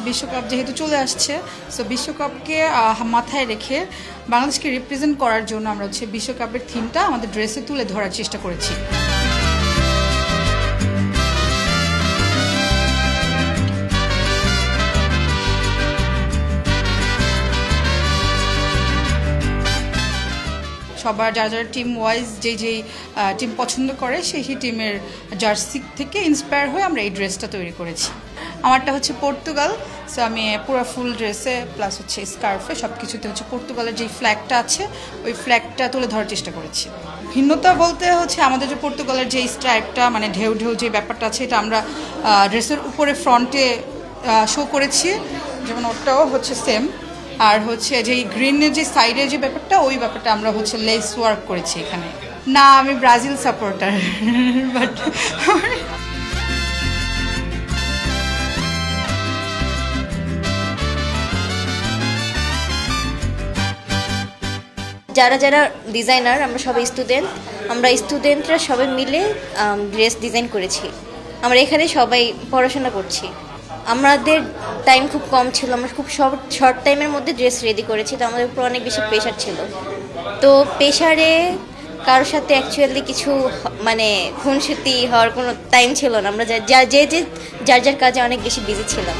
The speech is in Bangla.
বিশ্বকাপ যেহেতু চলে আসছে, সো বিশ্বকাপকে মাথায় রেখে বাংলাদেশকে রিপ্রেজেন্ট করার জন্য আমরা বিশ্বকাপের থিমটা আমাদের ড্রেসে তুলে ধরার চেষ্টা করেছি। সবার যারা যারা টিম ওয়াইজ যেই টিম পছন্দ করে সেই টিমের জার্সি থেকে ইন্সপায়ার হয়ে আমরা এই ড্রেসটা তৈরি করেছি। আমারটা পর্তুগাল, সো আমি পুরো ফুল ড্রেসে প্লাস স্কার্ফে সব কিছুতে পর্তুগালের যেই ফ্ল্যাগটা আছে ওই ফ্ল্যাগটা তুলে ধরার চেষ্টা করেছি। ভিন্নতা বলতে আমাদের যে পর্তুগালের যে স্ট্রাইপটা মানে ঢেউ ঢেউ যে ব্যাপারটা আছে এটা আমরা ড্রেসের উপরে ফ্রন্টে শো করেছি, যেমন ওটাও সেম। আর যে গ্রিনের যে সাইডের যে ব্যাপারটা ওই ব্যাপারটা আমরা লেস ওয়ার্ক করেছি এখানে। না, আমি ব্রাজিল সাপোর্টার, বাট যারা যারা ডিজাইনার আমরা সবাই স্টুডেন্টরা সবাই মিলে ড্রেস ডিজাইন করেছি। আমরা এখানে সবাই পড়াশোনা করছি। আমাদের টাইম খুব কম ছিল, আমরা খুব শর্ট টাইমের মধ্যে ড্রেস রেডি করেছি, তো আমাদের উপর অনেক বেশি প্রেশার ছিল। তো প্রেশারে কারোর সাথে অ্যাকচুয়ালি কিছু মানে খুনসুটি হওয়ার কোনো টাইম ছিল না। আমরা যার যার কাজে অনেক বেশি বিজি ছিলাম।